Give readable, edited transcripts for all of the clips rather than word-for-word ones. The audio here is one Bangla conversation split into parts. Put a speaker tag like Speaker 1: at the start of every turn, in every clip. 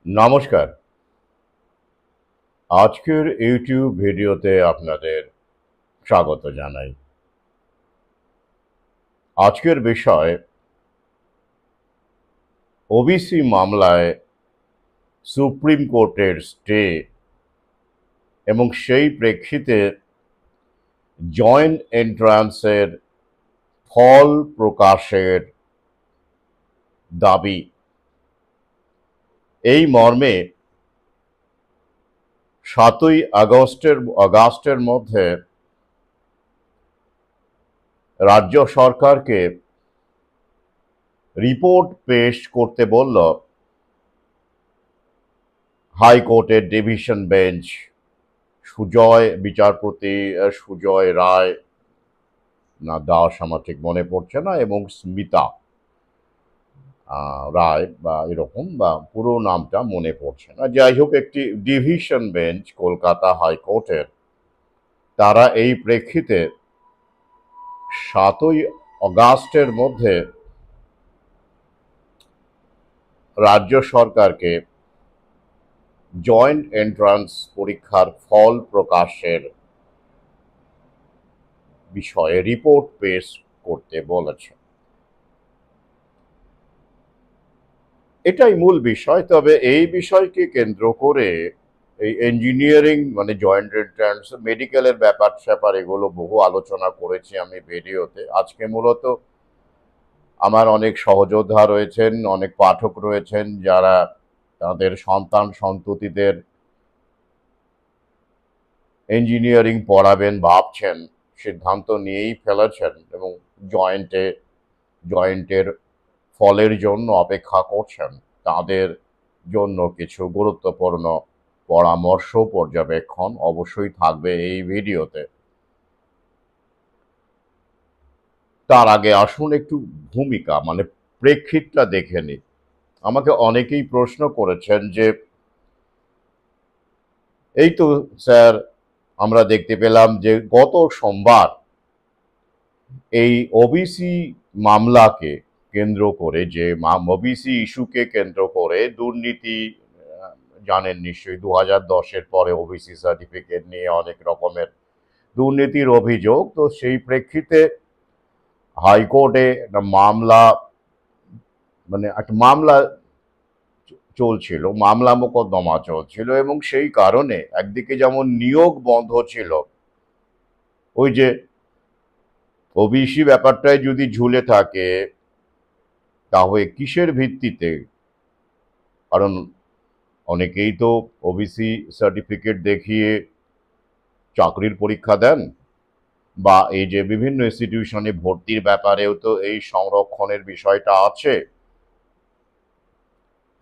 Speaker 1: নমস্কার। আজকের ইউটিউব ভিডিওতে আপনাদের স্বাগত জানাই। আজকের বিষয় ওবিসি মামলায় সুপ্রিম কোর্টের স্টে এবং সেই প্রেক্ষিতে জয়েন্ট এন্ট্রান্সের ফল প্রকাশের দাবি। এই মর্মে ৭ই আগস্টের মধ্যে রাজ্য সরকারকে রিপোর্ট পেশ করতে বলল হাইকোর্টের ডিভিশন বেঞ্চ। বিচারপতি সুজয় রায় না দাস আমার ঠিক মনে পড়ছে না, এবং স্মিতা রায় বা এরকম, বা পুরো নামটা মনে পড়ছে না, যাই হোক একটি ডিভিশন বেঞ্চ কলকাতা হাইকোর্টের, তারা এই প্রেক্ষিতে ৭ই আগস্টের মধ্যে রাজ্য সরকারকে জয়েন্ট এন্ট্রান্স পরীক্ষার ফল প্রকাশের বিষয়ে রিপোর্ট পেশ করতে বলেছে। এটাই মূল বিষয়। তবে এই বিষয়কে কেন্দ্র করে এই ইঞ্জিনিয়ারিং মানে জয়েন্ট এন্ট্রান্স, মেডিকেলের ব্যাপার স্যাপার এগুলো বহু আলোচনা করেছি আমি ভিডিওতে। আজকে মূলত আমার অনেক সহযোদ্ধা রয়েছেন, অনেক পাঠক রয়েছেন যারা তাদের সন্তান সন্ততিদের ইঞ্জিনিয়ারিং পড়াবেন ভাবছেন, সিদ্ধান্ত নিয়েই ফেলেছেন এবং জয়েন্টের ফলের জন্য অপেক্ষা করছেন। তাদের জন্য কিছু গুরুত্বপূর্ণ পরামর্শ পর্যবেক্ষণ অবশ্যই থাকবে এই ভিডিওতে। তার আগে আসুন একটু ভূমিকা মানে প্রেক্ষিতটা দেখে নিই। আমাকে অনেকেই প্রশ্ন করেছেন যে এই তো স্যার, আমরা দেখতে পেলাম যে গত সোমবার এই ওবিসি মামলাকে কেন্দ্র করে, যে ওবিসি ইস্যুকে কেন্দ্র করে দুর্নীতি, জানেন নিশ্চয়ই 2010-এর পরে ওবিসি সার্টিফিকেট নিয়ে অনেক রকমের দুর্নীতির অভিযোগ। তো সেই প্রেক্ষিতে হাইকোর্টে একটা মামলা, মানে একটা মামলা চলছিল, মামলা মোকদ্দমা চলছিল, এবং সেই কারণে একদিকে যেমন নিয়োগ বন্ধ ছিল, ওই যে ওবিসি ব্যাপারটায় যদি ঝুলে থাকে তাহলে কিসের ভিত্তিতে, কারণ অনেকেই তো ওবিসি সার্টিফিকেট দেখিয়ে চাকরির পরীক্ষা দেন, বা এই যে বিভিন্ন ইনস্টিটিউশনে ভর্তির ব্যাপারেও তো এই সংরক্ষণের বিষয়টা আছে,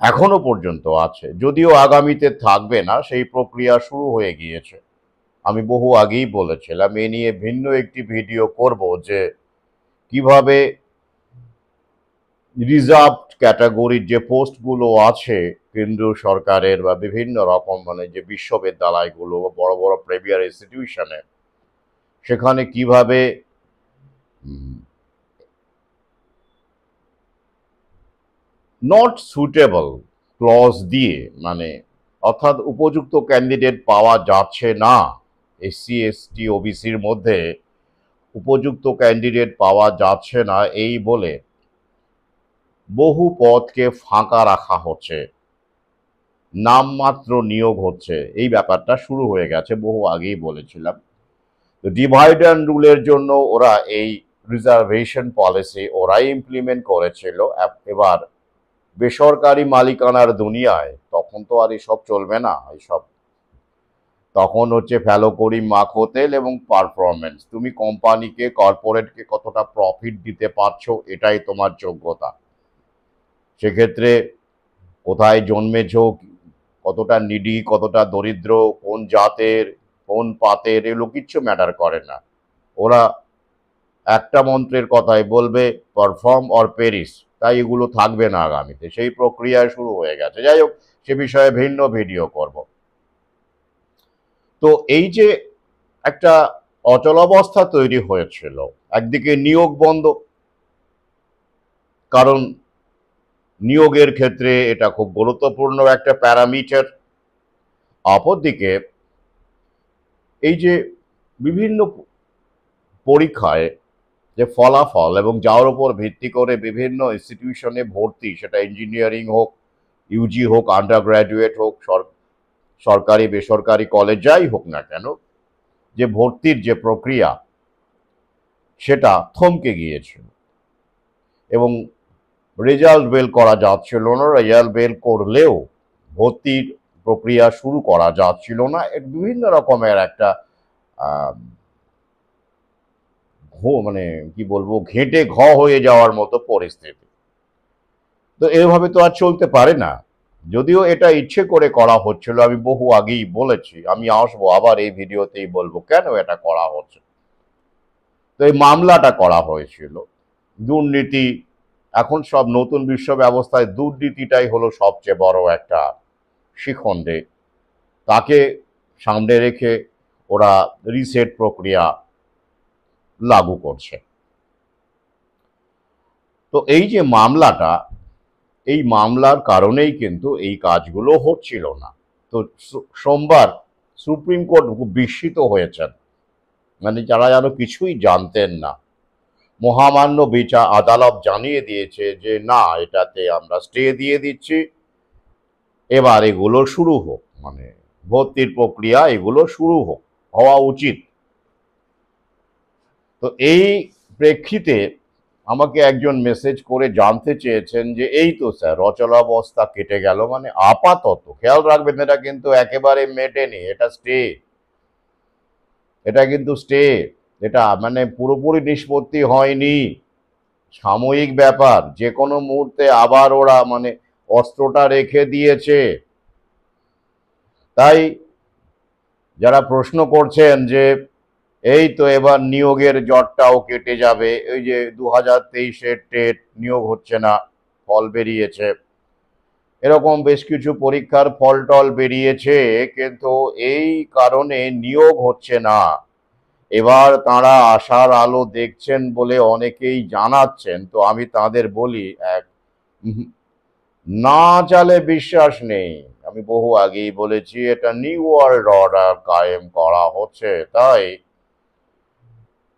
Speaker 1: এখনো পর্যন্ত আছে, যদিও আগামীতে থাকবে না, সেই প্রক্রিয়া শুরু হয়ে গিয়েছে। আমি বহু আগেই বলেছিলাম এ নিয়ে ভিন্ন একটি ভিডিও করব, যে কিভাবে রিজার্ভড ক্যাটাগরির যে পোস্টগুলো আছে কেন্দ্রীয় সরকারের বা বিভিন্ন রকম মানে যে বিশ্ববিদ্যালয়গুলো বড় বড় প্রিমিয়ার ইনস্টিটিউশনে, সেখানে কিভাবে নট সুটেবল ক্লজ দিয়ে, মানে অর্থাৎ উপযুক্ত ক্যান্ডিডেট পাওয়া যাচ্ছে না, এসসি এসটি ওবিসির মধ্যে উপযুক্ত ক্যান্ডিডেট পাওয়া যাচ্ছে না এই বলে বহু পদকে ফাঁকা রাখা হচ্ছে, নামমাত্র নিয়োগ হচ্ছে, এই ব্যাপারটা শুরু হয়ে গেছে, বহু আগেই বলেছিলাম। ডিভাইড অ্যান্ড রুলের জন্য ওরা এই রিজার্ভেশন পলিসি ওরাই ইমপ্লিমেন্ট করেছিল। এবার বেসরকারি মালিকানার দুনিয়ায় তখন তো আর এসব চলবে না, এইসব তখন হচ্ছে ফেলো করি মাখো তেল এবং পারফরমেন্স, তুমি কোম্পানিকে কর্পোরেটকে কতটা প্রফিট দিতে পারছো এটাই তোমার যোগ্যতা। সেক্ষেত্রে কোথায় জন্মেছ, কতটা নিডি, কতটা দরিদ্র, কোন জাতের, কোন পাতের, এগুলো কিচ্ছু ম্যাটার করে না। ওরা একটা মন্ত্রের কথাই বলবে, পারফর্ম অর পেরিস। তাই এগুলো থাকবে না আগামীতে, সেই প্রক্রিয়ায় শুরু হয়ে গেছে। যাই হোক, সে বিষয়ে ভিন্ন ভিডিও করব। তো এই যে একটা অচলাবস্থা তৈরি হয়েছিল, একদিকে নিয়োগ বন্ধ, কারণ নিয়োগের ক্ষেত্রে এটা খুব গুরুত্বপূর্ণ একটা প্যারামিটার। অপরদিকে এই যে বিভিন্ন পরীক্ষায় যে ফলাফল এবং যার উপর ভিত্তি করে বিভিন্ন ইনস্টিটিউশনে ভর্তি, সেটা ইঞ্জিনিয়ারিং হোক, ইউজি হোক, আন্ডার গ্র্যাজুয়েট হোক, সরকারি বেসরকারি কলেজ যাই হোক না কেন, যে ভর্তির যে প্রক্রিয়া সেটা থমকে গিয়েছিল এবং রেজাল্ট বের করা যাচ্ছিল না। রেজাল্ট বের করলেও ভর্তির প্রক্রিয়া শুরু করা যাচ্ছিল না। বিভিন্ন রকমের একটা মানে কি বলবো, ঘেঁটে হয়ে যাওয়ার মতো পরিস্থিতি। তো এভাবে তো আর চলতে পারে না। যদিও এটা ইচ্ছে করে করা হচ্ছিল, আমি বহু আগেই বলেছি, আমি আসবো আবার এই ভিডিওতেই বলবো কেন এটা করা হচ্ছে। তো এই মামলাটা করা হয়েছিল দুর্নীতি। এখন সব নতুন বিশ্ব ব্যবস্থায় দুর্নীতিটাই হলো সবচেয়ে বড় একটা শিখণ্ডে। তাকে সামনে রেখে ওরা রিসেট প্রক্রিয়া লাগু করছে। তো এই যে মামলাটা, এই মামলার কারণেই কিন্তু এই কাজগুলো হচ্ছিল না। তো সোমবার সুপ্রিম কোর্ট খুব বিস্মিত হয়েছেন, মানে যারা যেন কিছুই জানতেন না। মহামান্য বিচার আদালত জানিয়ে দিয়েছে যে না, এটাতে আমরা স্টে দিয়ে দিচ্ছি, এবার এগুলো শুরু হোক, মানে ভর্তির প্রক্রিয়া এগুলো শুরু হওয়া উচিত। তো এই প্রেক্ষিতে আমাকে একজন মেসেজ করে জানতে চেয়েছেন যে এই তো স্যার অচলাবস্থা কেটে গেল, মানে আপাতত খেয়াল রাখবেন এটা কিন্তু একেবারে মেটেনি, এটা স্টে, এটা কিন্তু স্টে, এটা মানে পুরোপুরি নিষ্পত্তি হয়নি, সাময়িক ব্যাপার। যে কোনো মুহূর্তে আবার ওরা মানে অস্ত্রটা রেখে দিয়েছে। তাই যারা প্রশ্ন করছেন যে এই তো এবার নিয়োগের জটটাও কেটে যাবে, ওই যে 2023-এর টেট নিয়োগ হচ্ছে না, ফল বেরিয়েছে, এরকম বেশ কিছু পরীক্ষার ফল টল বেরিয়েছে, কিন্তু এই কারণে নিয়োগ হচ্ছে না। এবার তাঁরা আশার আলো দেখছেন বলে অনেকেই জানাচ্ছেন। তো আমি তাদের বলি, এক না চালে বিশ্বাস নেই। আমি বহু আগেই বলেছি এটা নিউ ওয়ার্ল্ড অর্ডার কায়েম করা হচ্ছে। তাই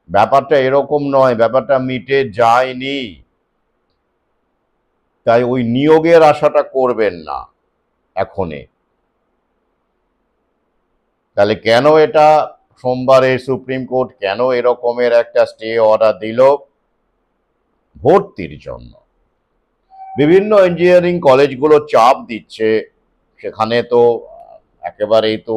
Speaker 1: ব্যাপারটা এরকম নয়, ব্যাপারটা মিটে যায়নি। তাই ওই নিয়োগের আশাটা করবেন না এখনই। তাহলে কেন এটা সোমবারে সুপ্রিম কোর্ট কেন এরকমের একটা স্টে অর্ডার দিল? ভর্তির জন্য বিভিন্ন ইঞ্জিনিয়ারিং কলেজগুলো চাপ দিচ্ছে, সেখানে তো একেবারেই তো,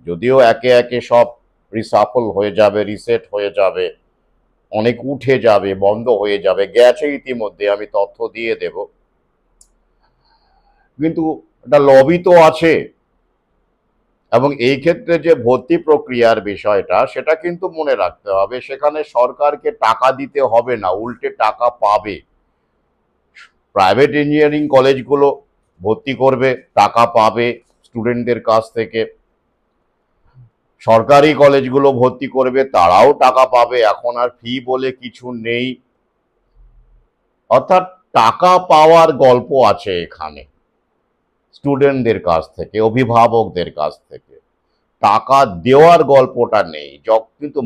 Speaker 1: যদিও একে একে সব রিসাফল হয়ে যাবে, রিসেট হয়ে যাবে, অনেক উঠে যাবে, বন্ধ হয়ে যাবে, গেছে ইতিমধ্যে, আমি তথ্য দিয়ে দেব, কিন্তু একটা লবি তো আছে। এবং এই ক্ষেত্রে যে ভর্তি প্রক্রিয়ার বিষয়টা, সেটা কিন্তু মনে রাখতে হবে, সেখানে সরকারকে টাকা দিতে হবে না, উল্টে টাকা পাবে। প্রাইভেট ইঞ্জিনিয়ারিং কলেজগুলো ভর্তি করবে, টাকা পাবে স্টুডেন্টদের কাছ থেকে। সরকারি কলেজগুলো ভর্তি করবে, তারাও টাকা পাবে। এখন আর ফি বলে কিছু নেই, অর্থাৎ টাকা পাওয়ার গল্প আছে এখানে স্টুডেন্টদের কাছ থেকে, অভিভাবকদের কাছ থেকে। টাকা দেওয়ার গল্পটা নেই। কিন্তু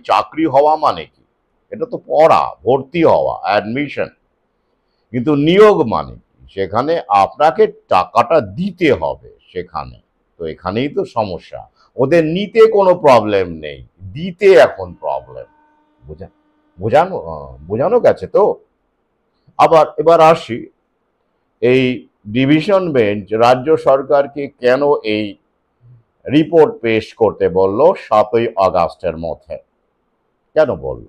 Speaker 1: চাকরি হওয়া মানে কি? এটা তো পড়া, ভর্তি হওয়া, অ্যাডমিশন। কিন্তু নিয়োগ মানে কি? সেখানে আপনাকে টাকাটা দিতে হবে সেখানে। তো এখানেই তো সমস্যা। ওদের নিতে কোনো প্রবলেম নেই, দিতে এখন প্রবলেম। বোঝানো বোঝানো গেছে তো? এবার আসি, এই ডিভিশন বেঞ্চ রাজ্য সরকারকে কেন এই রিপোর্ট পেশ করতে বলল 7ই আগস্টের মধ্যে? কেন বলল?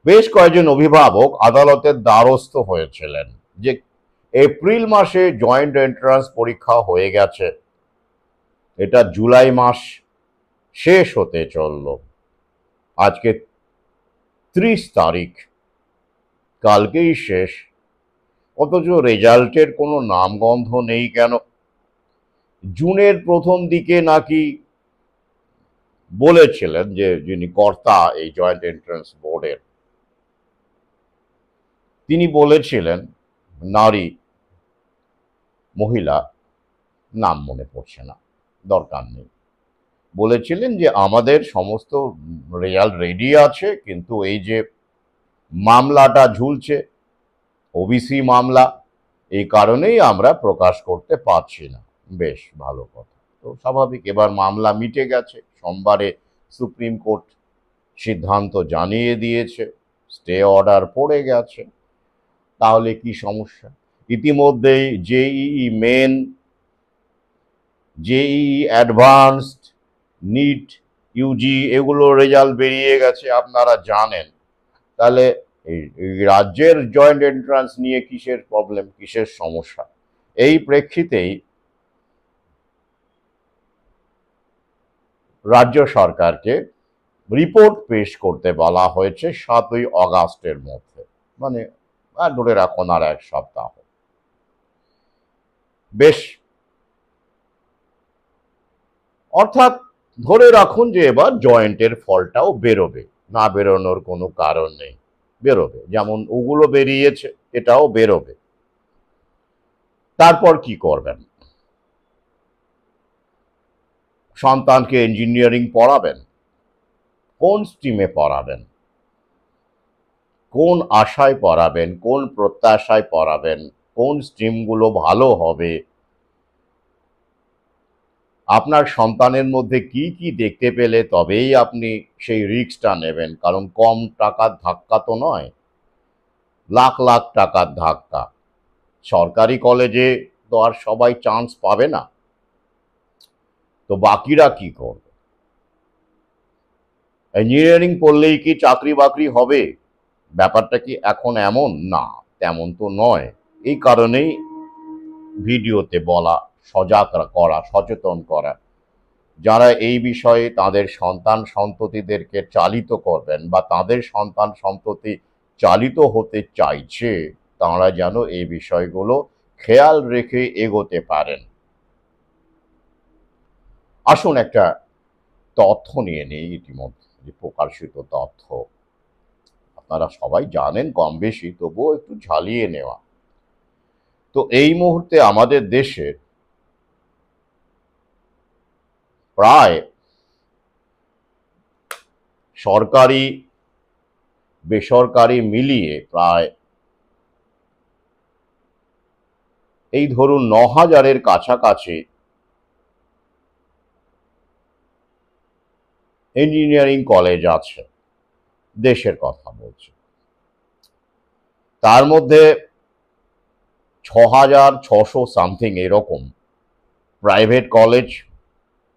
Speaker 1: বেশ কয়েকজন অভিভাবক আদালতের দ্বারস্থ হয়েছিলেন যে এপ্রিল মাসে জয়েন্ট এন্ট্রান্স পরীক্ষা হয়ে গেছে, এটা জুলাই মাস শেষ হতে চলল, আজকে 30 তারিখ, কালকেই শেষ, অথচ রেজাল্টের কোনো নামগন্ধ নেই কেন? জুনের প্রথম দিকে নাকি বলেছিলেন যে যিনি কর্তা এই জয়েন্ট এন্ট্রান্স বোর্ডের, তিনি বলেছিলেন, নারী মহিলা নাম মনে পড়ছে না, দরকার নেই, বলেছিলেন যে আমাদের সমস্ত রেজাল্ট রেডি আছে, কিন্তু এই যে মামলাটা ঝুলছে ওবিসি মামলা, এই কারণেই আমরা প্রকাশ করতে পারছি না। বেশ ভালো কথা, তো স্বাভাবিক, এবার মামলা মিটে গেছে, সোমবারে সুপ্রিম কোর্ট সিদ্ধান্ত জানিয়ে দিয়েছে, স্টে অর্ডার পড়ে গেছে, তাহলে কি সমস্যা? ইতিমধ্যেই JEE Main, JEE Advanced, NEET, UG এগুলোর রেজাল্ট বেরিয়ে গেছে, আপনারা জানেন। তাহলে এই রাজ্যের জয়েন্ট এন্ট্রান্স নিয়ে কিসের প্রবলেম, কিসের সমস্যা? এই প্রেক্ষিতেই রাজ্য সরকারকে রিপোর্ট পেশ করতে বলা হয়েছে 7ই অগাস্টের মধ্যে, মানে ধরে রাখুন আর এক সপ্তাহ। বেশ, অর্থাৎ ধরে রাখুন যে এবার জয়েন্টের ফলটাও বেরোবে, না বেরোনোর কোনো কারণ নেই, বেরোবে, যেমন ওগুলো বেরিয়েছে এটাও বেরোবে। তারপর কি করবেন? সন্তানকে ইঞ্জিনিয়ারিং পড়াবেন? কোন স্ট্রিমে পড়াবেন? কোন আশায় পড়াবেন? কোন প্রত্যাশায় পড়াবেন? কোন স্ট্রিমগুলো ভালো হবে? আপনার সন্তানের মধ্যে কি কি দেখতে পেলে তবেই আপনি সেই রিস্কটা নেবেন, কারণ কম টাকার ধাক্কা তো নয়, লাখ লাখ টাকার ধাক্কা। সরকারি কলেজে তো আর সবাই চান্স পাবে না, তো বাকিরা কি করবে? ইঞ্জিনিয়ারিং পড়লেই কি চাকরি বাকরি হবে? ব্যাপারটা কি এখন এমন? না, তেমন তো নয়। এই কারণেই ভিডিওতে বলা, সজাগ করা, সচেতন করা, যারা এই বিষয়ে তাদের সন্তান সন্ততিদেরকে চালিত করবেন বা তাদের সন্তান সন্ততি চালিত হতে চাইছে, তারা যেন এই বিষয়গুলো খেয়াল রেখে এগোতে পারেন। আসুন একটা তথ্য নিয়ে নেই, ইতিমধ্যে যে প্রকাশিত তথ্য আপনারা সবাই জানেন কম বেশি, তবুও একটু ঝালিয়ে নেওয়া। তো এই মুহূর্তে আমাদের দেশের প্রায় সরকারি বেসরকারি মিলিয়ে প্রায় এই ধরুন 9,000-এর কাছাকাছি ইঞ্জিনিয়ারিং কলেজ আছে, দেশের কথা বলছি। তার মধ্যে 6,600 সামথিং এরকম প্রাইভেট কলেজ,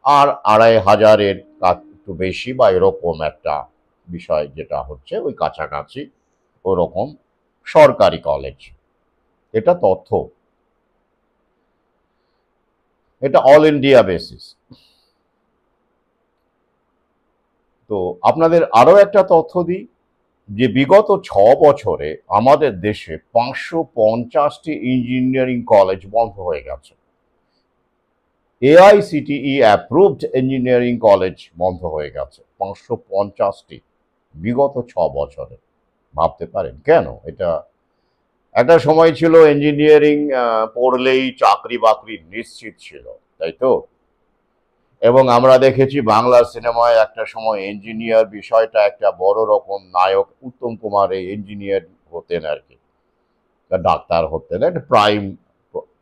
Speaker 1: আর 2,500-এর একটু বেশি বা এরকম একটা বিষয় যেটা হচ্ছে ওই কাছাকাছি ওরকম সরকারি কলেজ। এটা তথ্য, এটা অল ইন্ডিয়া বেসিস। তো আপনাদের আরো একটা তথ্য দিই, যে বিগত 6 বছরে আমাদের দেশে 550টি ইঞ্জিনিয়ারিং কলেজ বন্ধ হয়ে গেছে। এআইসিটিই অ্যাপ্রুভড ইঞ্জিনিয়ারিং কলেজ বন্ধ হয়ে গেছে 550টি বিগত 6 বছরে। ভাবতে পারেন কেন? এটা একটা সময় ছিল ইঞ্জিনিয়ারিং পড়লেই চাকরি বাকরি নিশ্চিত ছিল, তাই তো? এবং আমরা দেখেছি বাংলা সিনেমায় একটা সময় ইঞ্জিনিয়ার বিষয়টা একটা বড় রকম নায়ক, উত্তম কুমার এই ইঞ্জিনিয়ার হতেন আর কি, ডাক্তার হতেন, একটা প্রাইম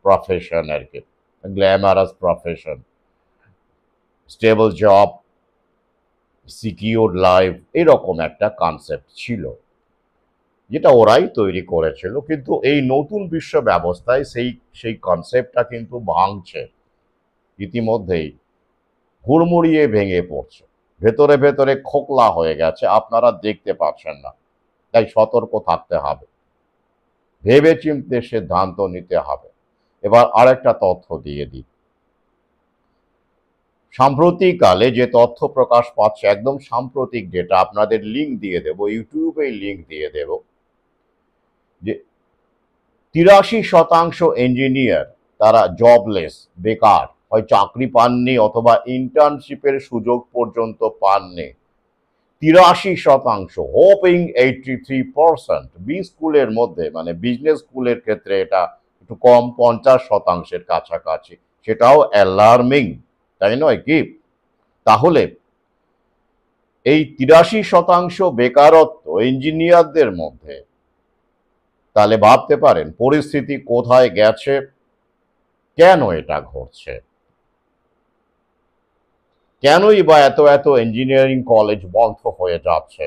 Speaker 1: প্রফেশন আর কি, glamorous profession, stable job, secure life, এরকম একটা কনসেপ্ট ছিল যেটা ওরাই তৈরি করেছিল। কিন্তু এই নতুন বিশ্ব ব্যবস্থায় সেই কনসেপ্টটা কিন্তু ভাঙছে, ইতিমধ্যেই হুড়মুড়িয়ে ভেঙে পড়ছে, ভেতরে ভেতরে খোকলা হয়ে গেছে, আপনারা দেখতে পাচ্ছেন না। তাই সতর্ক থাকতে হবে, ভেবে চিন্তে সিদ্ধান্ত নিতে হবে। এবার আরেকটা তথ্য দিয়ে দিই, সাম্প্রতিককালে যে তথ্য প্রকাশ পাচ্ছে, একদম সাম্প্রতিক ডেটা, আপনাদের লিঙ্ক দিয়ে দেব, ইউটিউবে লিঙ্ক দিয়ে দেব, যে 83% ইঞ্জিনিয়ার তারা জবলেস, বেকার, হয় চাকরি পাননি অথবা ইন্টার্নশিপের সুযোগ পর্যন্ত পাননি। 83%, হোপিং 83%। বি স্কুলের মধ্যে মানে বিজনেস স্কুলের ক্ষেত্রে এটা একটু কম, 50%-এর কাছাকাছি। সেটাও অ্যালার্মিং, তাই নয় কি? তাহলে এই 83% বেকারত্ব ইঞ্জিনিয়ারদের মধ্যে, তাহলে ভাবতে পারেন পরিস্থিতি কোথায় গেছে, কেন এটা ঘটছে, কেনই বা এত এত ইঞ্জিনিয়ারিং কলেজ বন্ধ হয়ে যাচ্ছে।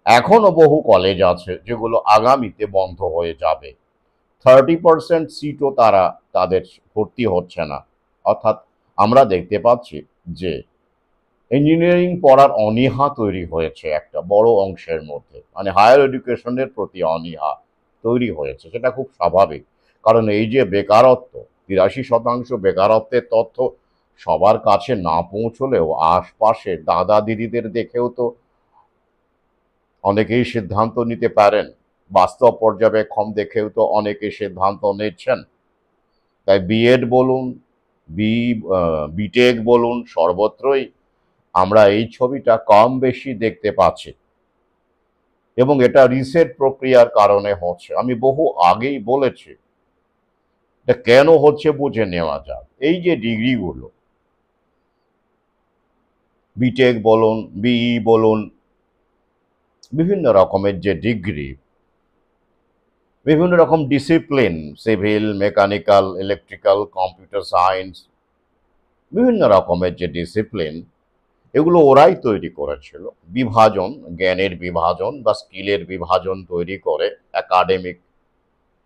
Speaker 1: এখনো বহু কলেজ আছে যেগুলো আগামীতে বন্ধ হয়ে যাবে। 30% সিটও তাদের ভর্তি হচ্ছে না। অর্থাৎ আমরা দেখতে পাচ্ছি যে ইঞ্জিনিয়ারিং পড়ার অনীহা তৈরি হয়েছে একটা বড় অংশের মধ্যে, মানে হায়ার এডুকেশনের প্রতি অনীহা তৈরি হয়েছে। সেটা খুব স্বাভাবিক, কারণ এই যে বেকারত্ব, 83% বেকারত্বের তথ্য সবার কাছে না পৌঁছলেও আশপাশে দাদা দিদিদের দেখেও তো অনেকেই সিদ্ধান্ত নিতে পারেন, বাস্তব পর্যবেক্ষণ দেখেও তো অনেকে সিদ্ধান্ত নিচ্ছেন। তাই বিএড বলুন, বিটেক বলুন, সর্বত্রই আমরা এই ছবিটা কম বেশি দেখতে পাচ্ছি, এবং এটা রিসেট প্রক্রিয়ার কারণে হচ্ছে। আমি বহু আগেই বলেছি, এটা কেন হচ্ছে বুঝে নেওয়া যাক। এই যে ডিগ্রিগুলো, বিটেক বলুন, বিই বলুন, বিভিন্ন রকমের যে ডিগ্রি, বিভিন্ন রকম discipline, civil, mechanical, electrical, computer science, বিভিন্ন রকমের যে ডিসিপ্লিন, এগুলো ওরাই তৈরি করেছিল। বিভাজন, জ্ঞানের বিভাজন বা স্কিলের বিভাজন তৈরি করে একাডেমিক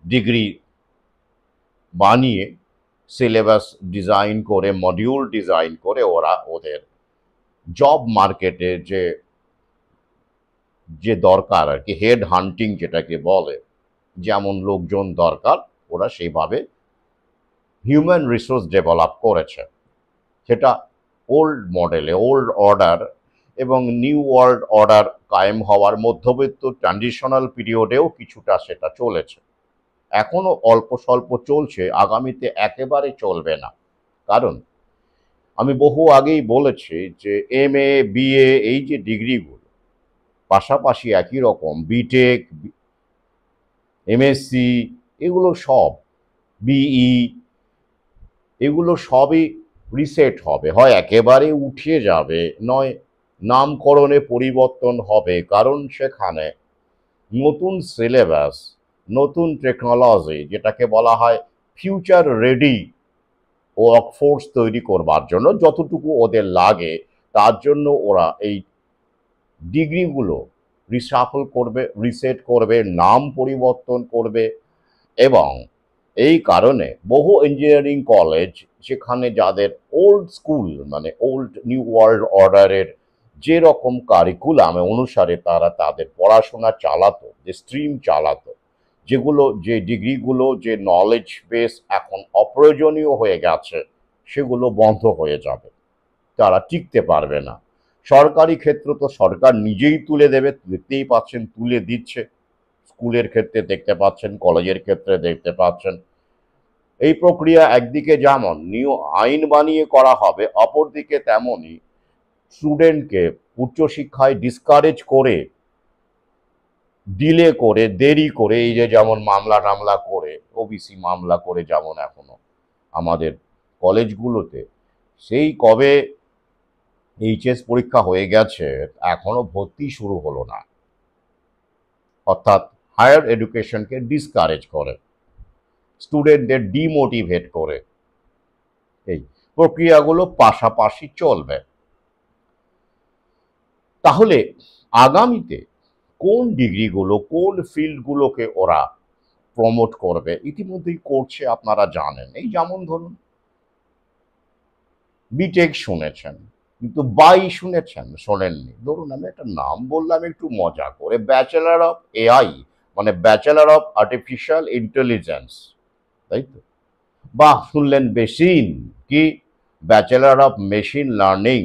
Speaker 1: ডিগ্রি বানিয়ে, সিলেবাস ডিজাইন করে, মডিউল ডিজাইন করে ওরা ওদের জব মার্কেটে যে যে দরকার আর কি, হেড হান্টিং যেটাকে বলে, যেমন লোকজন দরকার ওরা সেইভাবে হিউম্যান রিসোর্স ডেভেলপ করেছে। সেটা ওল্ড মডেলে, ওল্ড অর্ডার এবং নিউ ওয়ার্ল্ড অর্ডার কায়েম হওয়ার মধ্যবর্তী ট্রানজিশনাল পিরিয়ডেও কিছুটা সেটা চলেছে। এখনো অল্প স্বল্প চলছে, আগামীতে একেবারে চলবে না। কারণ আমি বহু আগেই বলেছি যে এমএ, বিএ এই যে ডিগ্রিগুলো, পাশাপাশি একই রকম বিটেক, এমএসসি, এগুলো সব, বিই, এগুলো সবই রিসেট হবে, হয় একেবারে উঠিয়ে যাবে, নয় নামকরণে পরিবর্তন হবে। কারণ সেখানে নতুন সিলেবাস, নতুন টেকনোলজি, যেটাকে বলা হয় ফিউচার রেডি ওয়ার্কফোর্স তৈরি করবার জন্য যতটুকু ওদের লাগে, তার জন্য ওরা এই ডিগ্রিগুলো রিসাফল করবে, রিসেট করবে, নাম পরিবর্তন করবে। এবং এই কারণে বহু ইঞ্জিনিয়ারিং কলেজ, যেখানে যাদের ওল্ড স্কুল মানে ওল্ড নিউ ওয়ার্ল্ড অর্ডারের যেরকম কারিকুলাম অনুসারে তারা তাদের পড়াশোনা চালাতো, যে স্ট্রিম চালাতো, যেগুলো যে ডিগ্রিগুলো, যে নলেজ বেস এখন অপ্রয়োজনীয় হয়ে গেছে, সেগুলো বন্ধ হয়ে যাবে, তারা টিকতে পারবে না। সরকারি ক্ষেত্র তো সরকার নিজেই তুলে দেবে, দেখতেই পাচ্ছেন তুলে দিচ্ছে। স্কুলের ক্ষেত্রে দেখতে পাচ্ছেন, কলেজের ক্ষেত্রে দেখতে পাচ্ছেন। এই প্রক্রিয়া একদিকে যেমন নিউ আইন বানিয়ে করা হবে, অপরদিকে তেমনই স্টুডেন্টকে উচ্চশিক্ষায় ডিসকারেজ করে, ডিলে করে, দেরি করে, এই যে যেমন মামলা টামলা করে, ওবিসি মামলা করে যেমন এখনো আমাদের কলেজগুলোতে, সেই কবে এইচএস পরীক্ষা হয়ে গেছে এখনো ভর্তি শুরু হলো না। অর্থাৎ হায়ার এডুকেশনকে ডিসকারেজ করে, স্টুডেন্টদের ডিমোটিভেট করে। এই প্রক্রিয়াগুলো পাশাপাশি চলবে। তাহলে আগামীতে কোন ডিগ্রিগুলো, কোন ফিল্ডগুলোকে ওরা প্রমোট করবে, ইতিমধ্যেই করছে, আপনারা জানেন। এই যেমন ধরুন বিটেক শুনেছেন, কিন্তু বাই শুনেছেন? শোনেননি। ধরুন আমি একটা নাম বললাম একটু মজা করে, ব্যাচেলার অফ এআই, মানে ব্যাচেলার অফ আর্টিফিশিয়াল ইন্টেলিজেন্স, তাই তো? বা শুনলেন বেসিন, কি ব্যাচেলার অফ মেশিন লার্নিং,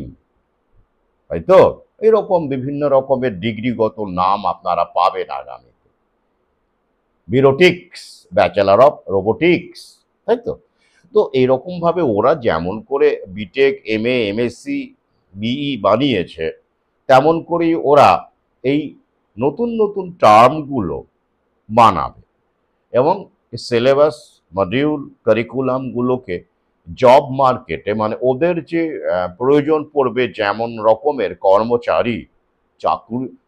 Speaker 1: তাই তো? এরকম বিভিন্ন রকমের ডিগ্রিগত নাম আপনারা পাবেন আগামীতে। বিরোটিক্স, ব্যাচেলার অফ রোবোটিক্স, তাই তো? তো এইরকম ভাবে ওরা যেমন করে বিটেক, এমএ, এমএসসি, বিই বানিয়েছে, তেমন করেই ওরা এই নতুন নতুন টার্মগুলো বানাবে এবং সিলেবাস মডিউল কারিকুলামগুলোকে জব মার্কেটে মানে ওদের যে প্রয়োজন পড়বে যেমন রকমের কর্মচারী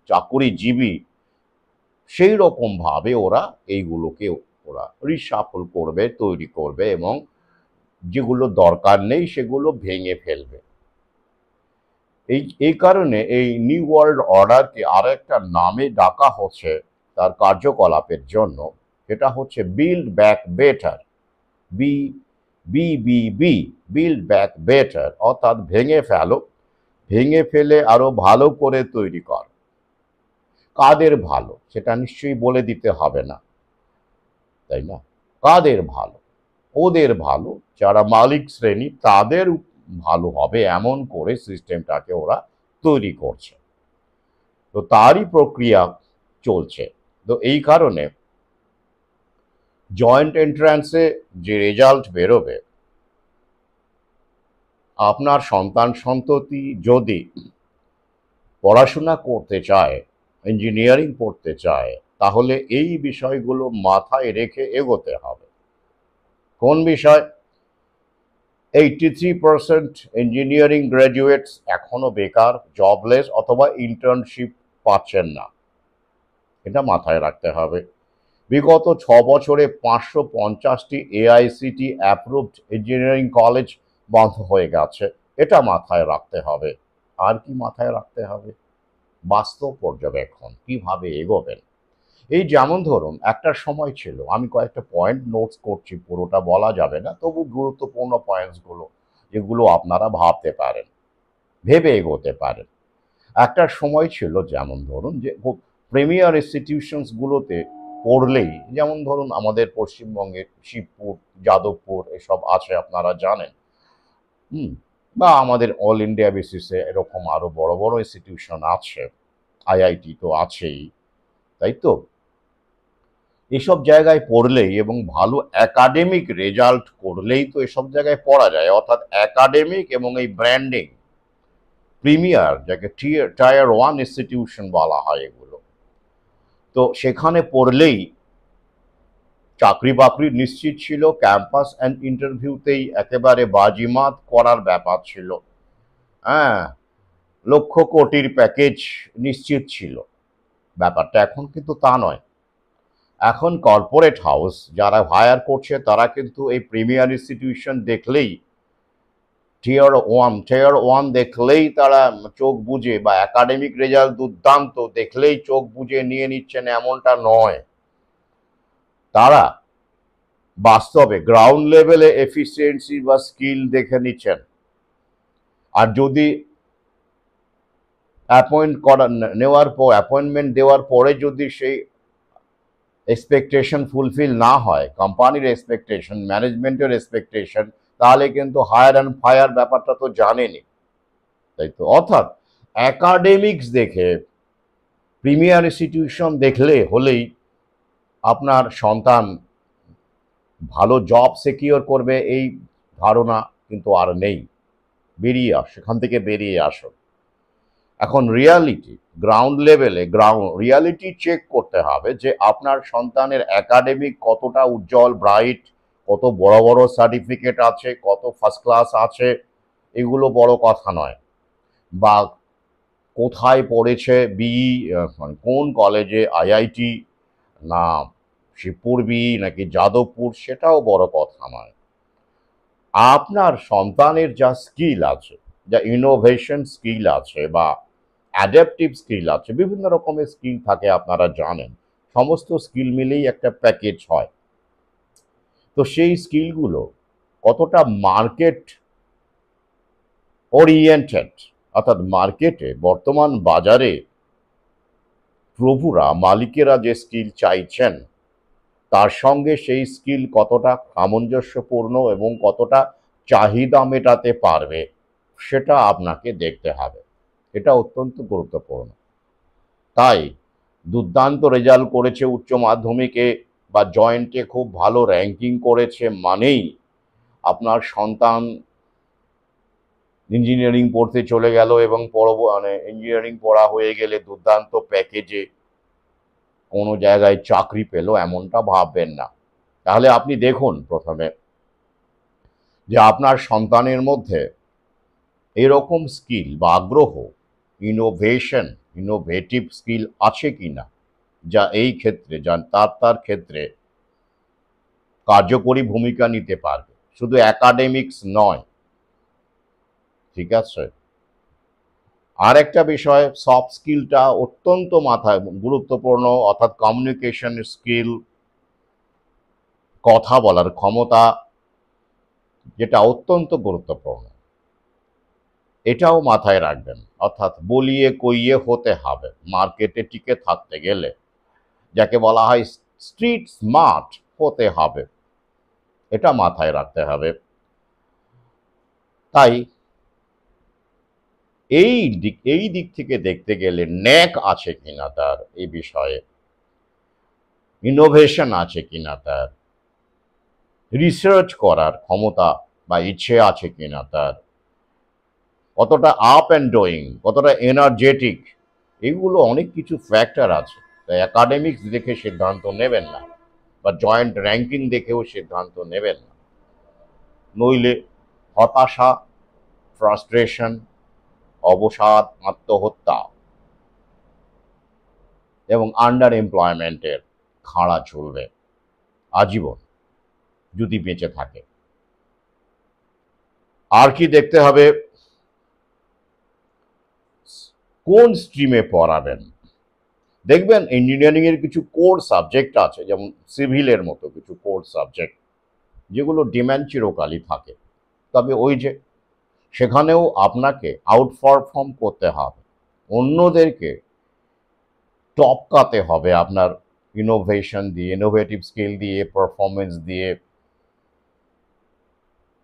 Speaker 1: চাকুরিজীবী সেই রকমভাবে ওরা এইগুলোকে ওরা রিশাফল করবে, তৈরি করবে এবং যেগুলো দরকার নেই সেগুলো ভেঙে ফেলবে। এই কারণে এই নিউ ওয়ার্ল্ড অর্ডারকে আর একটা নামে ডাকা হচ্ছে তার কার্যকলাপের জন্য, এটা হচ্ছে build back better, BBB, build back better, অর্থাৎ ভেঙে ফেলো, ভেঙে ফেলে আরো ভালো করে তৈরি কর। কাদের ভালো সেটা নিশ্চয়ই বলে দিতে হবে না, তাই না? কাদের ভালো? ওদের ভালো, যারা মালিক শ্রেণী তাদের ভালো হবে এমন করে সিস্টেমটাকে ওরা তৈরি করছে। তো তারই প্রক্রিয়া চলছে। তো এই কারণে জয়েন্ট এন্ট্রান্সে যে রেজাল্ট বেরোবে, আপনার সন্তান সন্ততি যদি পড়াশোনা করতে চায়, ইঞ্জিনিয়ারিং পড়তে চায়, তাহলে এই বিষয়গুলো মাথায় রেখে এগোতে হবে। কোন বিষয়? 83% ইঞ্জিনিয়ারিং গ্র্যাজুয়েটস এখনো বেকার, জবলেস অথবা ইন্টার্নশিপ পাচ্ছেন না, এটা মাথায় রাখতে হবে। বিগত 6 বছরে 550টি এআইসিটি অ্যাপ্রুভড ইঞ্জিনিয়ারিং কলেজ বন্ধ হয়ে গেছে, এটা মাথায় রাখতে হবে। আর কি মাথায় রাখতে হবে? বাস্তব পর্যবেক্ষণ, কিভাবে এগোবেন। এই যেমন ধরুন একটা সময় ছিল, আমি কয়েকটা পয়েন্ট নোটস করছি, পুরোটা বলা যাবে না, তবু গুরুত্বপূর্ণ পয়েন্টসগুলো যেগুলো আপনারা ভাবতে পারেন, ভেবে এগোতে পারেন। একটা সময় ছিল যেমন ধরুন যে প্রিমিয়ার ইনস্টিটিউশনসগুলোতে পড়লেই, যেমন ধরুন আমাদের পশ্চিমবঙ্গে শিবপুর, যাদবপুর এসব আছে আপনারা জানেন, বা আমাদের অল ইন্ডিয়া বেসিসে এরকম আরো বড় বড় ইনস্টিটিউশন আছে, আইআইটি তো আছেই, তাই তো? এসব জায়গায় পড়লেই এবং ভালো একাডেমিক রেজাল্ট করলেই তো এসব জায়গায় পড়া যায়, অর্থাৎ একাডেমিক এবং এই ব্র্যান্ডিং প্রিমিয়ার, যাকে টায়ার 1 ইনস্টিটিউশন বলা হয় এগুলো, তো সেখানে পড়লেই চাকরি বাকরি নিশ্চিত ছিল, ক্যাম্পাস অ্যান্ড ইন্টারভিউতেই একেবারে বাজিমাত করার ব্যাপার ছিল। হ্যাঁ, লক্ষ কোটির প্যাকেজ নিশ্চিত ছিল। ব্যাপারটা এখন কিন্তু তা নয়। এখন কর্পোরেট হাউস যারা হায়ার করছে তারা কিন্তু এই প্রিমিয়ার ইনস্টিটিউশন দেখলেই, টিয়ার ওয়ান দেখলেই তারা চোখ বুজে, বা একাডেমিক রেজাল্ট দুর্দান্ত দেখলেই চোখ বুজে নিয়ে নিচ্ছেন এমনটা নয়। তারা বাস্তবে গ্রাউন্ড লেভেলে এফিসিয়েন্সি বা স্কিল দেখে নিচ্ছেন। আর যদি অ্যাপয়েন্টমেন্ট দেওয়ার পরে যদি সেই এক্সপেকটেশন ফুলফিল না হয়, কোম্পানির এক্সপেকটেশন, ম্যানেজমেন্টের এক্সপেকটেশন, তাহলে কিন্তু হায়ার অ্যান্ড ফায়ার ব্যাপারটা তো জানেনি, তাই তো? অর্থাৎ একাডেমিক্স দেখে, প্রিমিয়ার ইনস্টিটিউশন দেখলে হলেই আপনার সন্তান ভালো জব সিকিউর করবে এই ধারণা কিন্তু আর নেই। সেখান থেকে বেরিয়ে আসো। এখন রিয়ালিটি, গ্রাউন্ড লেভেলে রিয়ালিটি চেক করতে হবে যে আপনার সন্তানের একাডেমিক কতটা উজ্জ্বল, ব্রাইট, কত বড় বড় সার্টিফিকেট আছে, কত ফার্স্ট ক্লাস আছে, এগুলো বড় কথা নয়। বা কোথায় পড়েছে, কোন কলেজে, আইআইটি না শিবপুর নাকি যাদবপুর, সেটাও বড় কথা নয়। আপনার সন্তানের যা স্কিল আছে, যা ইনোভেশন স্কিল আছে বা অ্যাডাপটিভ স্কিল আছে, বিভিন্ন রকমের স্কিল থাকে আপনারা জানেন, সমস্ত স্কিল মিলেই একটা প্যাকেজ হয়। তো সেই স্কিলগুলো কতটা মার্কেট ওরিয়েন্টেড, অর্থাৎ মার্কেটে বর্তমান বাজারে প্রভুরা, মালিকেরা যে স্কিল চাইছেন তার সঙ্গে সেই স্কিল কতটা সামঞ্জস্যপূর্ণ এবং কতটা চাহিদা মেটাতে পারবে, সেটা আপনাকে দেখতে হবে। এটা অত্যন্ত গুরুত্বপূর্ণ। তাই দুর্দান্ত রেজাল্ট করেছে উচ্চ মাধ্যমিকে বা জয়েন্টে খুব ভালো র্যাঙ্কিং করেছে মানেই আপনার সন্তান ইঞ্জিনিয়ারিং পড়তে চলে গেল এবং মানে ইঞ্জিনিয়ারিং পড়া হয়ে গেলে দুর্দান্ত প্যাকেজে কোনো জায়গায় চাকরি পেল, এমনটা ভাববেন না। তাহলে আপনি দেখুন প্রথমে যে আপনার সন্তানের মধ্যে এরকম স্কিল বা আগ্রহ, ইনোভেটিভ স্কিল আছে কিনা, যা এই ক্ষেত্রে তার ক্ষেত্রে কার্যকরী ভূমিকা নিতে পারবে, শুধু একাডেমিক্স নয়। ঠিক আছে। আর একটা বিষয়, সফট স্কিলটা অত্যন্ত মাথায় গুরুত্বপূর্ণ, অর্থাৎ কমিউনিকেশন স্কিল, কথা বলার ক্ষমতা, যেটা অত্যন্ত গুরুত্বপূর্ণ, এটাও মাথায় রাখবেন। অর্থাৎ বলিয়ে কইয়ে হতে হবে মার্কেটে টিকে থাকতে গেলে, যাকে বলা হয় স্ট্রিট স্মার্ট হতে হবে, এটা মাথায় রাখতে হবে। তাই এই দিক থেকে দেখতে গেলে ন্যাক আছে কিনা তার এই বিষয়ে, ইনোভেশন আছে কিনা তার, রিসার্চ করার ক্ষমতা বা ইচ্ছে আছে কিনা তার, কতটা আপ অ্যান্ড ডুইং, কতটা এনার্জেটিক, এগুলো অনেক কিছু ফ্যাক্টর আছে। তাই একাডেমিক্স দেখে সিদ্ধান্ত নেবেন না, বা জয়েন্ট র্যাঙ্কিং দেখেও সিদ্ধান্ত নেবেন না, নইলে হতাশা, ফ্রাস্ট্রেশন, অবসাদ, আত্মহত্যা এবং আন্ডার এমপ্লয়মেন্টের খাড়া চলবে আজীবন যদি বেঁচে থাকে। আর কি দেখতে হবে, কোন স্ট্রিমে পড়াবেন। দেখবেন ইঞ্জিনিয়ারিং এর কিছু কোর সাবজেক্ট আছে, যেমন সিভিলের মতো কিছু কোর সাবজেক্ট, যেগুলো ডিম্যান্ড চিরকালই থাকে। তবে ওই যে সেখানেও আপনাকে আউট পারফর্ম করতে হবে, অন্যদেরকে টপকাতে হবে আপনার ইনোভেশন দিয়ে, ইনোভেটিভ স্কিল দিয়ে, পারফরমেন্স দিয়ে,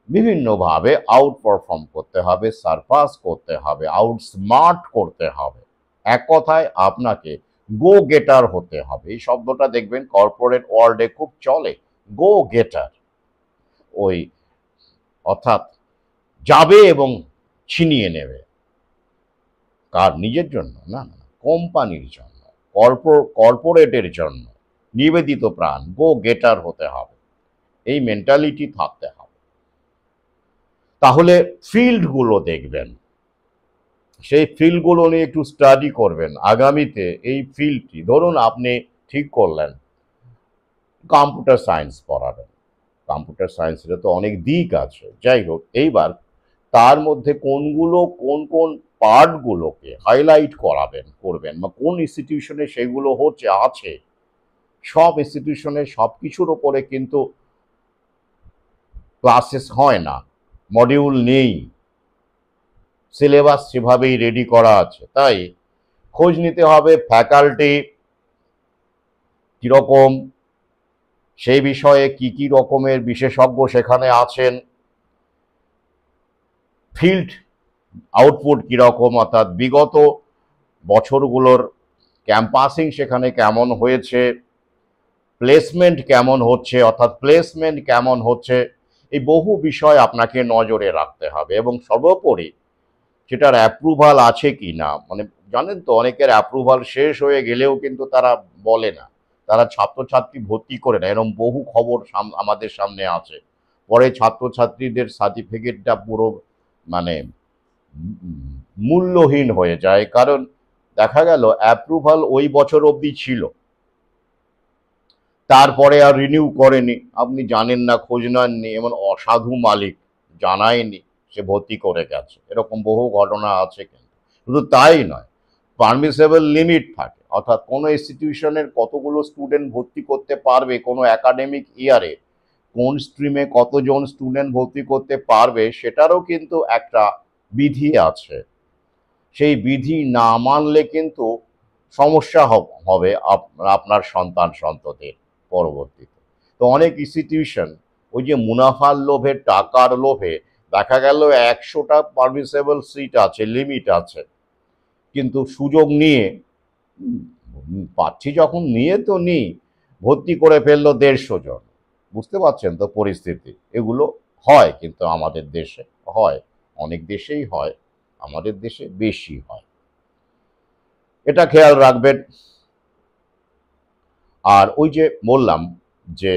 Speaker 1: বিভিন্নভাবে আউট পারফর্ম করতে হবে, সারপাস করতে হবে, আউট স্মার্ট করতে হবে। এক কথায় আপনাকে গো গেটার হতে হবে। এই শব্দটা দেখবেন কর্পোরেট ওয়ার্ল্ডে খুব চলে, গো গেটার। ওই অর্থাৎ যাবে এবং ছিনিয়ে নেবে। কার নিজের জন্য না, না, কোম্পানির জন্য, কর্পোরেটের জন্য নিবেদিত প্রাণ, গো গেটার হতে হবে। এই মেন্টালিটি থাকতে হবে। তাহলে ফিল্ডগুলো দেখবেন, সেই ফিল্ডগুলো নিয়ে একটু স্টাডি করবেন। আগামীতে এই ফিল্ডটি, ধরুন আপনি ঠিক করলেন কম্পিউটার সায়েন্স পড়াবেন, কম্পিউটার সায়েন্সের তো অনেক দিক আছে, যাই হোক, এইবার তার মধ্যে কোন কোন পার্টগুলোকে হাইলাইট করবেন, বা কোন ইনস্টিটিউশনে সেগুলো আছে। সব ইনস্টিটিউশনে সব কিছুর ওপরে কিন্তু ক্লাসেস হয় না, মডিউল নেই, সিলেবাস সেভাবেই রেডি করা আছে। তাই খোঁজ নিতে হবে ফ্যাকাল্টি কীরকম, সেই বিষয়ে কি রকমের বিশেষজ্ঞ সেখানে আছেন, ফিল্ড আউটপুট কীরকম, অর্থাৎ বিগত বছরগুলোর ক্যাম্পাসিং সেখানে কেমন হয়েছে, প্লেসমেন্ট কেমন হচ্ছে, এই বহু বিষয় আপনাকে নজরে রাখতে হবে। এবং সর্বোপরি সেটার অ্যাপ্রুভাল আছে কি না, মানে জানেন তো অনেকের অ্যাপ্রুভাল শেষ হয়ে গেলেও কিন্তু তারা বলে না, তারা ছাত্রছাত্রী ভর্তি করে না, এরকম বহু খবর আমাদের সামনে আছে। পরে ছাত্রছাত্রীদের সার্টিফিকেটটা পুরো মানে মূল্যহীন হয়ে যায়, কারণ দেখা গেল অ্যাপ্রুভাল ওই বছর অবধি ছিল, তারপরে আর রিনিউ করেনি, আপনি জানেন না, খোঁজ নেননি, এমন অসাধু মালিক জানায়নি, সে ভর্তি করে গেছে। এরকম বহু ঘটনা আছে। কিন্তু শুধু তাই নয়, পারমিসেবল লিমিট থাকে, অর্থাৎ কোনো ইনস্টিটিউশনের কতগুলো স্টুডেন্ট ভর্তি করতে পারবে কোনো একাডেমিক ইয়ারে, কোন স্ট্রিমে কতজন স্টুডেন্ট ভর্তি করতে পারবে, সেটারও কিন্তু একটা বিধি আছে। সেই বিধি না মানলে কিন্তু সমস্যা হবে আপনার সন্তান সন্ততির পরবর্তীতে। তো অনেক ইনস্টিটিউশন ওই যে মুনাফার লোভে, টাকার লোভে, দেখা গেল 100টা পারমিসেবল সিট আছে, লিমিট আছে, কিন্তু সুযোগ নিয়ে পাচ্ছি যখন, নিয়ে তো নিই, ভর্তি করে ফেললো 150 জন। বুঝতে পারছেন তো পরিস্থিতি, এগুলো হয় কিন্তু আমাদের দেশে হয়, অনেক দেশেই হয়, আমাদের দেশে বেশি হয়, এটা খেয়াল রাখবেন। আর ওই যে বললাম যে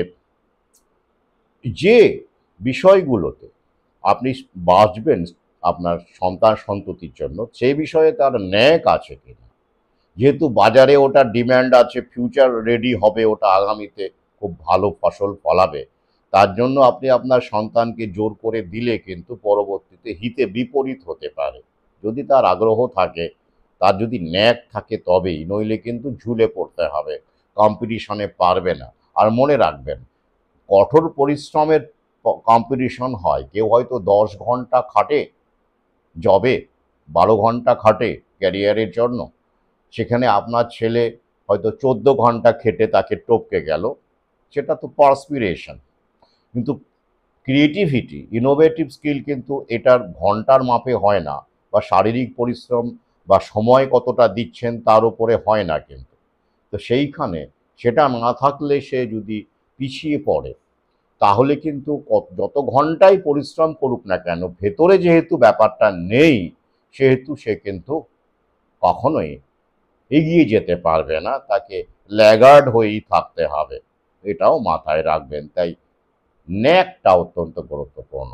Speaker 1: যে বিষয়গুলোতে আপনি বাঁচবেন আপনার সন্তান সন্ততির জন্য, সেই বিষয়ে তার ন্যাক আছে কিনা, যেহেতু বাজারে ওটার ডিম্যান্ড আছে, ফিউচার রেডি হবে, ওটা আগামীতে খুব ভালো ফসল ফলাবে, তার জন্য আপনি আপনার সন্তানকে জোর করে দিলে কিন্তু পরবর্তীতে হিতে বিপরীত হতে পারে। যদি তার আগ্রহ থাকে, তার যদি ন্যাক থাকে তবেই, নইলে কিন্তু ঝুলে পড়তে হবে, কম্পিটিশনে পারবে না। আর মনে রাখবেন, কঠোর পরিশ্রমের কম্পিটিশন হয়, কেউ হয়তো 10 ঘন্টা খাটে জবে, 12 ঘন্টা খাটে ক্যারিয়ারের জন্য, সেখানে আপনার ছেলে হয়তো 14 ঘন্টা খেটে তাকে টপকে গেল, সেটা তো পার্সপিরেশন। কিন্তু ক্রিয়েটিভিটি, ইনোভেটিভ স্কিল কিন্তু এটার ঘন্টার মাপে হয় না, বা শারীরিক পরিশ্রম বা সময় কতটা দিচ্ছেন তার উপরে হয় না কিন্তু। তো সেইখানে সেটা না থাকলে সে যদি পিছিয়ে পড়ে, তাহলে কিন্তু যত ঘন্টাই পরিশ্রম করুক না কেন, ভেতরে যেহেতু ব্যাপারটা নেই, সেহেতু সে কিন্তু কখনোই এগিয়ে যেতে পারবে না, তাকে ল্যাগার্ড হয়েই থাকতে হবে, এটাও মাথায় রাখবেন। তাই ন্যাকটা অত্যন্ত গুরুত্বপূর্ণ,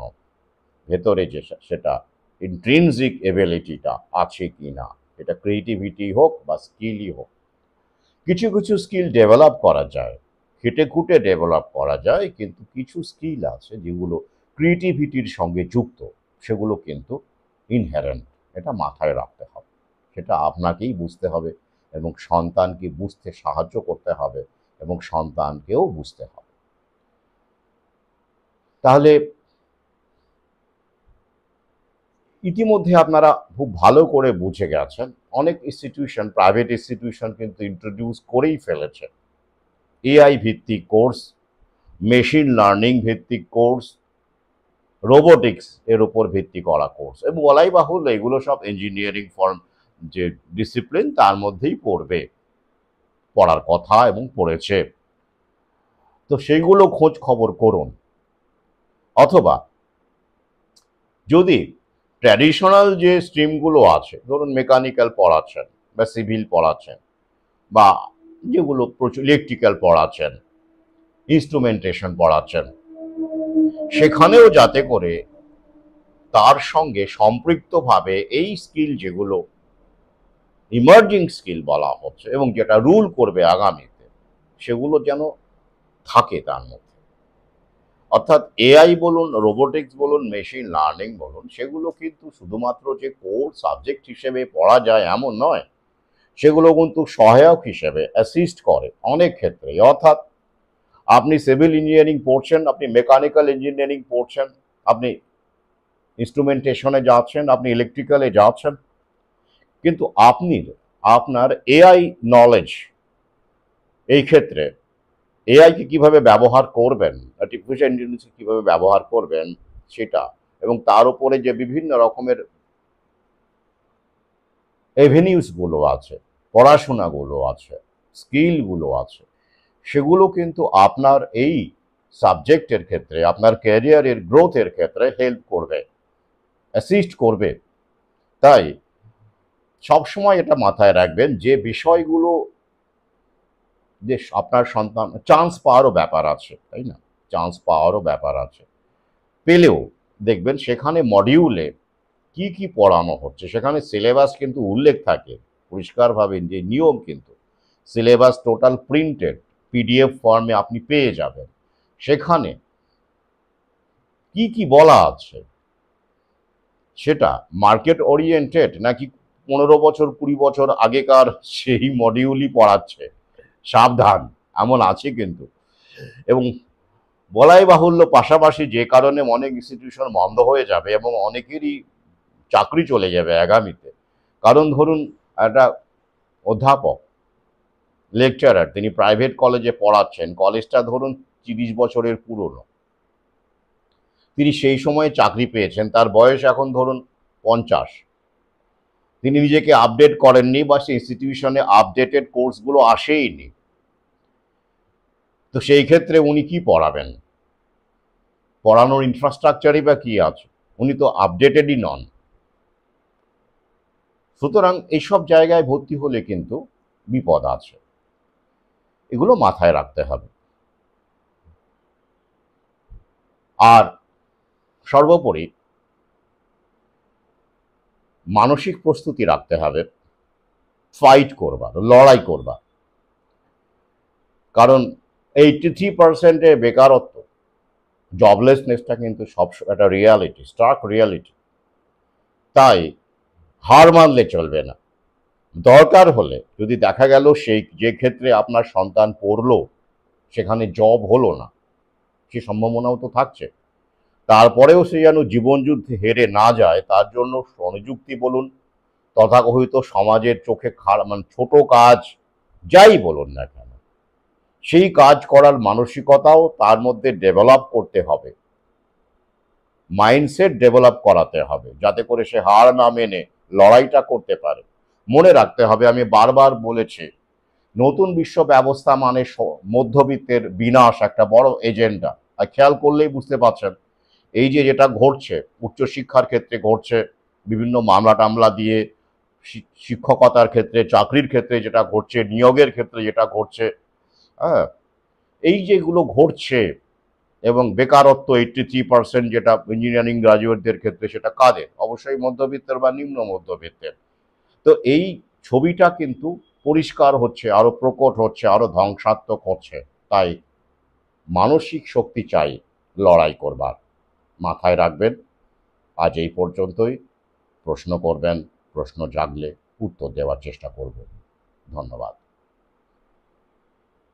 Speaker 1: ভেতরে যে সেটা ইন্ট্রিনজিক এবিলিটিটা আছে কি না, এটা ক্রিয়েটিভিটি হোক বা স্কিলই হোক। কিছু কিছু স্কিল ডেভেলপ করা যায়, খেটে খুঁটে ডেভেলপ করা যায়, কিন্তু কিছু স্কিল আছে যেগুলো ক্রিয়েটিভিটির সঙ্গে যুক্ত, সেগুলো কিন্তু ইনহেরেন্ট, এটা মাথায় রাখতে হবে। সেটা আপনাকেই বুঝতে হবে এবং সন্তানকে বুঝতে সাহায্য করতে হবে এবং সন্তানকেও বুঝতে হবে। তাহলে ইতিমধ্যে আপনারা খুব ভালো করে বুঝে গেছেন, অনেক ইনস্টিটিউশন, প্রাইভেট ইনস্টিটিউশন কিন্তু ইন্ট্রোডিউস করেই ফেলেছে এআই ভিত্তিক কোর্স, মেশিন লার্নিং ভিত্তিক কোর্স, রোবোটিক্স এর উপর ভিত্তি করা কোর্স, এবং বলাই বাহুল্য এগুলো সব ইঞ্জিনিয়ারিং ফর্ম যে ডিসিপ্লিন তার মধ্যেই পড়বে, পড়ার কথা এবং পড়েছে। তো সেইগুলো খোঁজ খবর করুন। অথবা যদি ট্র্যাডিশনাল যে স্ট্রিমগুলো আছে, ধরুন মেকানিক্যাল পড়াচ্ছেন বা সিভিল পড়াচ্ছেন, বা যেগুলো প্রচুর ইলেকট্রিক্যাল পড়াচ্ছেন, ইনস্ট্রুমেন্টেশন পড়াচ্ছেন, সেখানেও যাতে করে তার সঙ্গে সম্পৃক্তভাবে এই স্কিল, যেগুলো ইমার্জিং স্কিল বলা হচ্ছে এবং যেটা রুল করবে আগামীতে, সেগুলো যেন থাকে তার মধ্যে। অর্থাৎ এআই বলুন, রোবোটিক্স বলুন, মেশিন লার্নিং বলুন, সেগুলো কিন্তু শুধুমাত্র যে কোর সাবজেক্ট হিসেবে পড়া যায় এমন নয়, সেগুলো কিন্তু সহায়ক হিসেবে অ্যাসিস্ট করে অনেক ক্ষেত্রে। অর্থাৎ আপনি সিভিল ইঞ্জিনিয়ারিং পড়ছেন, আপনি মেকানিক্যাল ইঞ্জিনিয়ারিং পড়ছেন, আপনি ইনস্ট্রুমেন্টেশনে যাচ্ছেন, আপনি ইলেকট্রিক্যালে যাচ্ছেন, কিন্তু আপনি আপনার এআই নলেজ, এই ক্ষেত্রে এআইকে কিভাবে ব্যবহার করবেন, আর্টিফিশিয়াল ইন্টেলিজেন্স কিভাবে ব্যবহার করবেন সেটা, এবং তার উপরে যে বিভিন্ন রকমের এভিনিউসগুলো আছে, পড়াশোনাগুলো আছে, স্কিলগুলো আছে, সেগুলো কিন্তু আপনার এই সাবজেক্টের ক্ষেত্রে, আপনার ক্যারিয়ারের গ্রোথের ক্ষেত্রে হেল্প করবে, অ্যাসিস্ট করবে। তাই সবসময় এটা মাথায় রাখবেন যে বিষয়গুলো, যে আপনার সন্তান চান্স পাওয়ারও ব্যাপার আছে, তাই না, চান্স পাওয়ারও ব্যাপার আছে, পেলেও দেখবেন সেখানে মডিউলে কি কি পড়ানো হচ্ছে, সেখানে সিলেবাস কিন্তু উল্লেখ থাকে পরিষ্কারভাবে, যে নিয়ম কিন্তু সিলেবাস টোটাল প্রিন্টেড পিডিএফ ফর্মে আপনি পেয়ে যাবেন। সেখানে কি কি বলা আছে, সেটা মার্কেট ওরিয়েন্টেড নাকি 15 বছর 20 বছর আগেকার সেই মডিউলই পড়াচ্ছে, সাবধান, এমন আছে কিন্তু। এবং বলাই বাহুল্য, পাশাপাশি যে কারণে অনেক ইনস্টিটিউশন বন্ধ হয়ে যাবে এবং অনেকেরই চাকরি চলে যাবে আগামীতে, কারণ ধরুন একটা অধ্যাপক, লেকচারার, তিনি প্রাইভেট কলেজে পড়াচ্ছেন, কলেজটা ধরুন 30 বছরের পুরনো, তিনি সেই সময়ে চাকরি পেয়েছেন, তার বয়স এখন ধরুন 50, তিনি নিজেকে আপডেট করেননি বা সেই ইনস্টিটিউশনে আপডেটেড কোর্সগুলো আসেইনি, তো সেই ক্ষেত্রে উনি কি পড়াবেন, পড়ানোর ইনফ্রাস্ট্রাকচারই বা কি আছে, উনি তো আপডেটেডই নন। সুতরাং এইসব জায়গায় ভর্তি হলে কিন্তু বিপদ আছে, এগুলো মাথায় রাখতে হবে। আর সর্বোপরি মানসিক প্রস্তুতি রাখতে হবে ফাইট করবার, লড়াই করবার। কারণ 83% বেকারত্ব, জবলেসনেসটা কিন্তু সব একটা রিয়ালিটি, স্টার্ক রিয়ালিটি। তাই হার মানলে চলবে না। দরকার হলে যদি দেখা গেল সেই যে ক্ষেত্রে আপনার সন্তান পড়লো সেখানে জব হলো না, সে সম্ভাবনাও তো থাকছে, তারপরেও সে যেন জীবনযুদ্ধে হেরে না যায় তার জন্য স্বনিযুক্তি বলুন, তথাকথিত সমাজের চোখে মানে ছোট কাজ যাই বলুন না কেন, সেই কাজ করার মানসিকতাও তার মধ্যে ডেভেলপ করতে হবে, মাইন্ডসেট ডেভেলপ করাতে হবে, যাতে করে সে হার না মেনে লড়াইটা করতে পারে। মনে রাখতে হবে, আমি বারবার বলেছি, নতুন বিশ্ব ব্যবস্থা মানে মধ্যবিত্তের বিনাশ একটা বড় এজেন্ডা। আর খেয়াল করলেই বুঝতে পারছেন, এই যে যেটা ঘটছে উচ্চশিক্ষার ক্ষেত্রে ঘটছে, বিভিন্ন মামলা টামলা দিয়ে শিক্ষকতার ক্ষেত্রে, চাকরির ক্ষেত্রে যেটা ঘটছে, নিয়োগের ক্ষেত্রে যেটা ঘটছে, হ্যাঁ, এই যেগুলো ঘটছে, এবং বেকারত্ব 83% যেটা ইঞ্জিনিয়ারিং গ্রাজুয়েটদের ক্ষেত্রে, সেটা কাদের? অবশ্যই মধ্যবিত্তের বা নিম্ন মধ্যবিত্তের। তো এই ছবিটা কিন্তু পরিষ্কার হচ্ছে, আরো প্রকট হচ্ছে, আরো ধ্বংসাত্মক হচ্ছে। তাই মানসিক শক্তি চাই লড়াই করবার। মাথায় রাখবেন। আজ এই পর্যন্তই। প্রশ্ন করবেন, প্রশ্ন জাগলে উত্তর দেওয়ার চেষ্টা করব। ধন্যবাদ।